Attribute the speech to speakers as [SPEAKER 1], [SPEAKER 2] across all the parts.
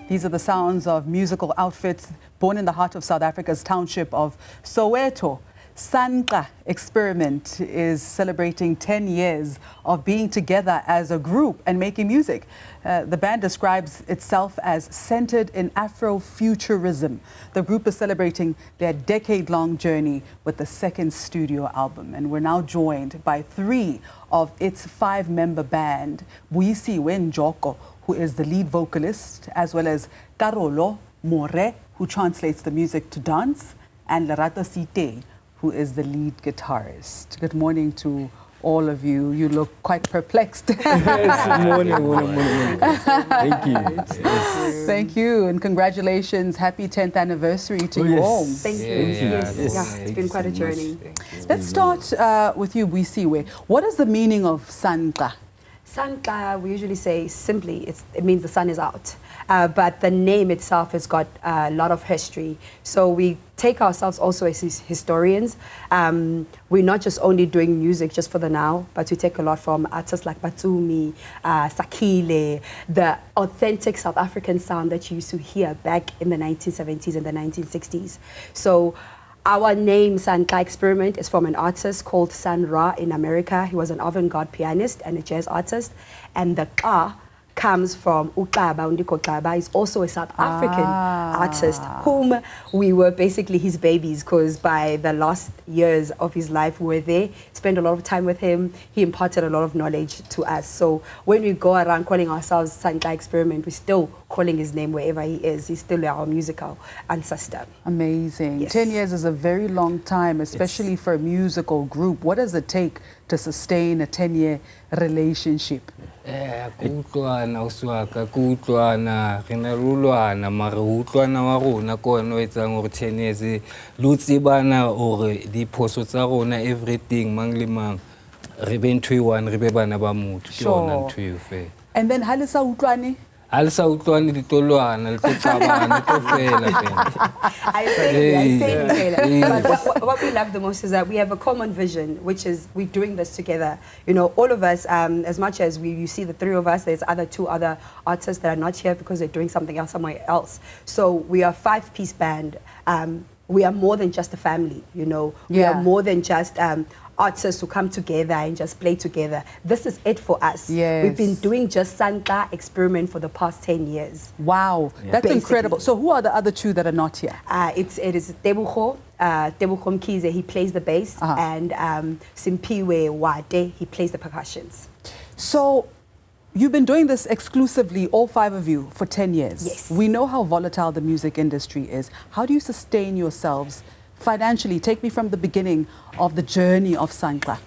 [SPEAKER 1] These are the sounds of musical outfits born in the heart of South Africa's township of Soweto. Sanqa Experiment is celebrating 10 years of being together as a group and making music. The band describes itself as centered in Afro-futurism. The group is celebrating their decade-long journey with the second studio album. And we're now joined by 3 of its 5-member band, Buyisiwe Njoko, who is the lead vocalist, as well as Karolo More, who translates the music to dance, and Lerato Seitei, who is the lead guitarist. Good morning to all of you. You look quite perplexed.
[SPEAKER 2] Yes, morning. Thank you.
[SPEAKER 1] Yes. Thank you, and congratulations. Happy 10th anniversary to you all.
[SPEAKER 3] Thank you. Yes. It's been quite a journey.
[SPEAKER 1] Let's start with you, Buyisiwe. What is the meaning of Sanqa?
[SPEAKER 3] Sanqa, we usually say simply, it means the sun is out. But the name itself has got a lot of history. So we take ourselves also as historians. We're not just only doing music just for the now, but we take a lot from artists like Batumi, Sakile, the authentic South African sound that you used to hear back in the 1970s and the 1960s. So our name, Sanqa Experiment, is from an artist called Sun Ra in America. He was an avant-garde pianist and a jazz artist. And the Ka comes from Uqaba, Undiko Qaba. He's also a South African artist whom we were basically his babies, because by the last years of his life we were there, spent a lot of time with him. He imparted a lot of knowledge to us. So when we go around calling ourselves Sanqa Experiment, we're still calling his name wherever he is. He's still our musical ancestor.
[SPEAKER 1] Amazing.
[SPEAKER 3] Yes.
[SPEAKER 1] 10 years is a very long time, especially for a musical group. What does it take to sustain a 10-year relationship?
[SPEAKER 2] Kutlwana uswaka kutlwana rinarulwana mara utlwana wa rona ko no etsang gore 10 years lutsi bana or diphoso tsa rona everything mang le mang re be ntwe one re be bana ba motho ke yona ntwe fe. And
[SPEAKER 1] then ha le sa utlwane
[SPEAKER 2] Alsa utlwane ditolwana le tsabana to fela fela.
[SPEAKER 3] I think but what we love the most is that we have a common vision, which is we're doing this together. You know, all of us, as much as you see the 3 of us, there's two other artists that are not here because they're doing something else somewhere else. So we are a 5-piece band. We are more than just a family, you know. We are more than just artists who come together and just play together. This is it for us.
[SPEAKER 1] Yes.
[SPEAKER 3] We've been doing just Sanqa Experiment for the past 10 years.
[SPEAKER 1] Wow, that's incredible. So who are the other 2 that are not here?
[SPEAKER 3] It is Tebucho Mkize, he plays the bass, and Simpiwe Wade, he plays the percussions.
[SPEAKER 1] So you've been doing this exclusively, all 5 of you, for 10 years.
[SPEAKER 3] Yes.
[SPEAKER 1] We know how volatile the music industry is. How do you sustain yourselves financially? Take me from the beginning of the journey of Sanqa.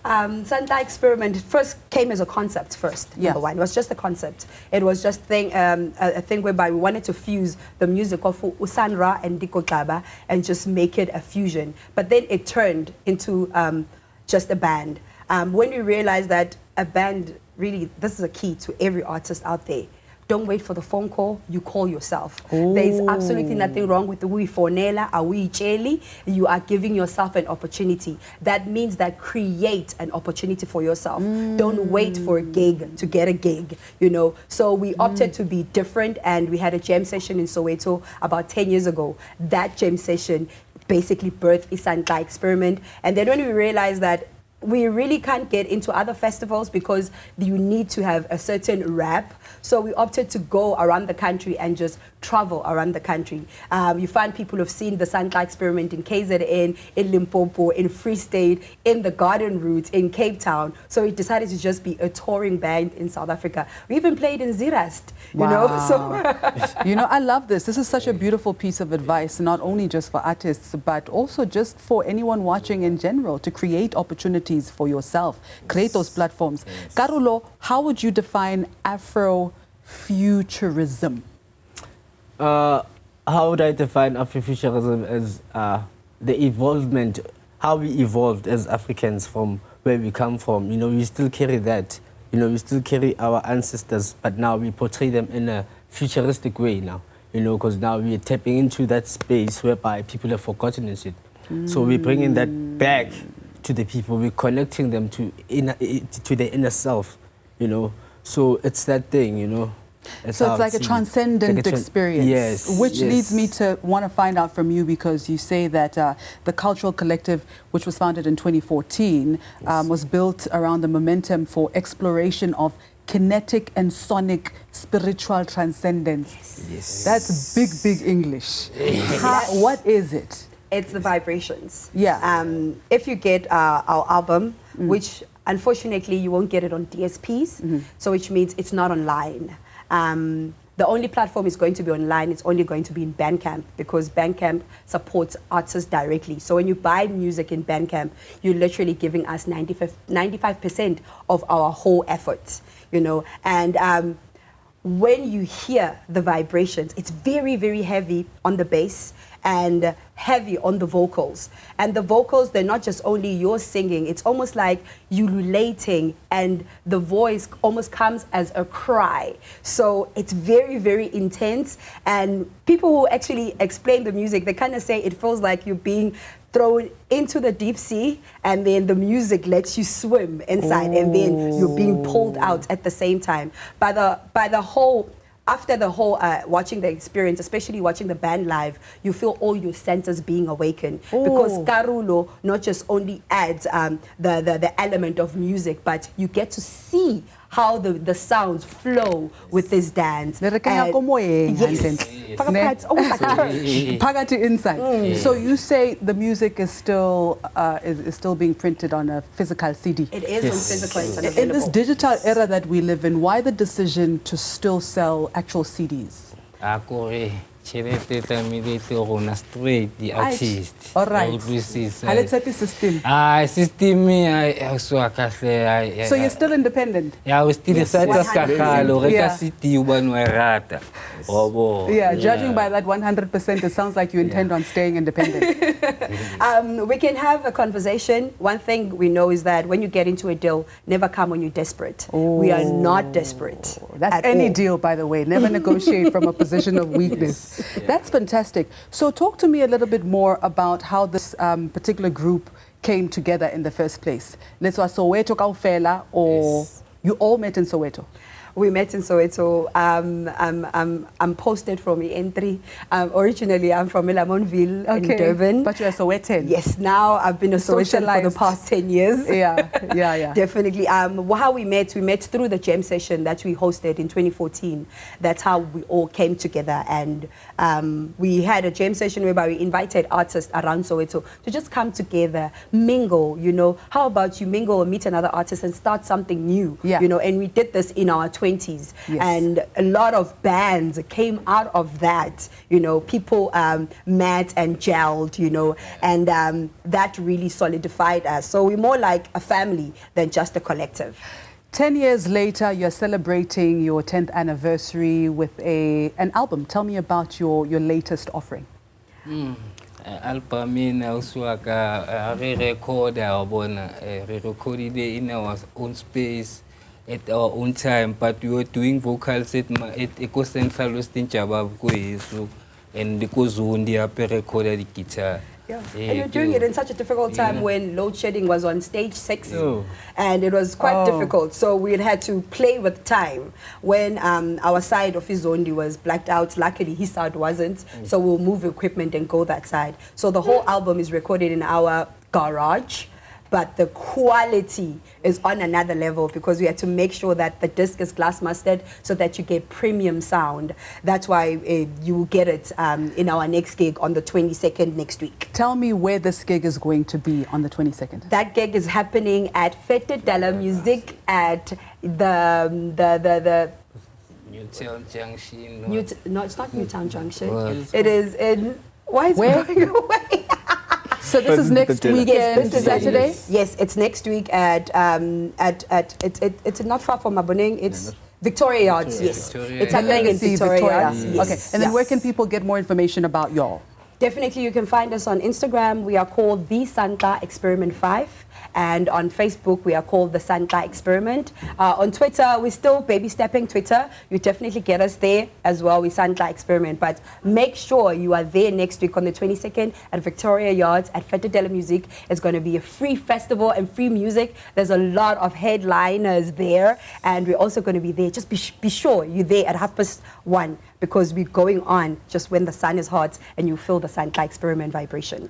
[SPEAKER 3] Sanqa Experiment first came as a concept first, number one. It was just a concept. It was just a thing whereby we wanted to fuse the music of Usanra and Diko Qaba and just make it a fusion. But then it turned into just a band. When we realized that a band, really, this is a key to every artist out there. Don't wait for the phone call, you call yourself. There's absolutely nothing wrong with the we fonela, awi cheli. You are giving yourself an opportunity. That means that create an opportunity for yourself. Don't wait for a gig to get a gig, you know. So we opted to be different, and we had a jam session in Soweto about 10 years ago. That jam session basically birthed the Sanqa Experiment. And then when we realized that we really can't get into other festivals because you need to have a certain rap. So we opted to go around the country and just travel around the country. You find people who've seen the Sanqa Experiment in KZN, in Limpopo, in Free State, in the Garden Route, in Cape Town. So we decided to just be a touring band in South Africa. We even played in Zirast, you know. So
[SPEAKER 1] you know, I love this. This is such a beautiful piece of advice, not only just for artists, but also just for anyone watching in general, to create opportunities for yourself, create those platforms. Karolo, how would you define Afro-futurism?
[SPEAKER 4] How would I define Afro-futurism as the evolvement, how we evolved as Africans from where we come from. You know, we still carry that. You know, we still carry our ancestors, but now we portray them in a futuristic way now. You know, because now we're tapping into that space whereby people have forgotten it. So we're bringing that back to the people. We're connecting them to the inner self, you know. So it's that thing, you know.
[SPEAKER 1] So it's like a transcendent experience.
[SPEAKER 4] Yes.
[SPEAKER 1] Which leads me to want to find out from you, because you say that the cultural collective, which was founded in 2014, was built around the momentum for exploration of kinetic and sonic spiritual transcendence.
[SPEAKER 4] Yes.
[SPEAKER 1] That's big English. What is it?
[SPEAKER 3] It's the vibrations.
[SPEAKER 1] Yeah.
[SPEAKER 3] If you get our album, which unfortunately you won't get it on DSPs, so which means it's not online. The only platform is going to be online. It's only going to be in Bandcamp, because Bandcamp supports artists directly. So when you buy music in Bandcamp, you're literally giving us 95% of our whole effort, you know. And when you hear the vibrations, it's very heavy on the bass and heavy on the vocals. And the vocals, they're not just only your singing, it's almost like you relating, and the voice almost comes as a cry. So it's very intense. And people who actually explain the music, they kind of say it feels like you're being thrown into the deep sea, and then the music lets you swim inside, and then you're being pulled out at the same time. After the whole watching the experience, especially watching the band live, you feel all your senses being awakened. Because Karolo not just only adds the element of music, but you get to see how the sounds flow with this dance. Yes.
[SPEAKER 1] Pagati inside. So you say the music is still being printed on a physical CD.
[SPEAKER 3] It is on physical and available.
[SPEAKER 1] In this digital era that we live in, why the decision to still sell actual CDs?
[SPEAKER 2] Straight the artist.
[SPEAKER 1] All right. System.
[SPEAKER 2] System
[SPEAKER 1] So you're still independent?
[SPEAKER 2] Yeah, we still
[SPEAKER 1] judging by that 100%, it sounds like you intend on staying independent.
[SPEAKER 3] We can have a conversation. One thing we know is that when you get into a deal, never come when you're desperate. We are not desperate.
[SPEAKER 1] That's any deal, by the way. Never negotiate from a position of weakness. That's fantastic. So talk to me a little bit more about how this particular group came together in the first place. Let's say Soweto Kaufela, or you all met in Soweto?
[SPEAKER 3] We met in Soweto. I'm posted from Entry. Originally, I'm from Elamonville in Durban.
[SPEAKER 1] But you're a Sowetan.
[SPEAKER 3] Yes, now I've been a Sowetan for the past 10 years.
[SPEAKER 1] Yeah.
[SPEAKER 3] Definitely. How we met through the jam session that we hosted in 2014. That's how we all came together. And we had a jam session whereby we invited artists around Soweto to just come together, mingle, you know. How about you mingle and meet another artist and start something new, you know. And we did this in our 20s, and a lot of bands came out of that, you know. People met and gelled, you know, and that really solidified us. So we're more like a family than just a collective.
[SPEAKER 1] 10 years later, you're celebrating your 10th anniversary with an album. Tell me about your latest offering.
[SPEAKER 2] Album in recorded in our own space at our own time, but we were doing vocals at Ecocentral and the Kozundi recorded the guitar.
[SPEAKER 3] And you're doing it in such a difficult time when load shedding was on stage 6, and it was quite difficult. So we had to play with time. When our side of Izondi was blacked out, luckily his side wasn't. So we'll move equipment and go that side. So the whole album is recorded in our garage, but the quality is on another level because we had to make sure that the disc is glass mastered so that you get premium sound. That's why you will get it in our next gig on the 22nd next week.
[SPEAKER 1] Tell me where this gig is going to be on the 22nd.
[SPEAKER 3] That gig is happening at Fete de la Musique at the
[SPEAKER 2] Newtown Junction.
[SPEAKER 3] No, it's not Newtown Junction. It is in... Why is
[SPEAKER 1] Where?
[SPEAKER 3] it going away?
[SPEAKER 1] So this is next weekend,
[SPEAKER 3] this is
[SPEAKER 1] Saturday?
[SPEAKER 3] Yes, it's next week at it's not far from Maboneng. It's Victoria Yards. Yes,
[SPEAKER 2] Victoria.
[SPEAKER 3] It's happening in Victoria Yards.
[SPEAKER 1] Okay, and then where can people get more information about y'all?
[SPEAKER 3] Definitely, you can find us on Instagram. We are called The Santa Experiment 5. And on Facebook, we are called The Santa Experiment. On Twitter, we're still baby stepping Twitter. You definitely get us there as well. We Santa Experiment. But make sure you are there next week on the 22nd at Victoria Yards at Fete de la Musique. It's going to be a free festival and free music. There's a lot of headliners there. And we're also going to be there. Just be sure you're there at 1:30 because we're going on just when the sun is hot and you feel the Santa Experiment vibration.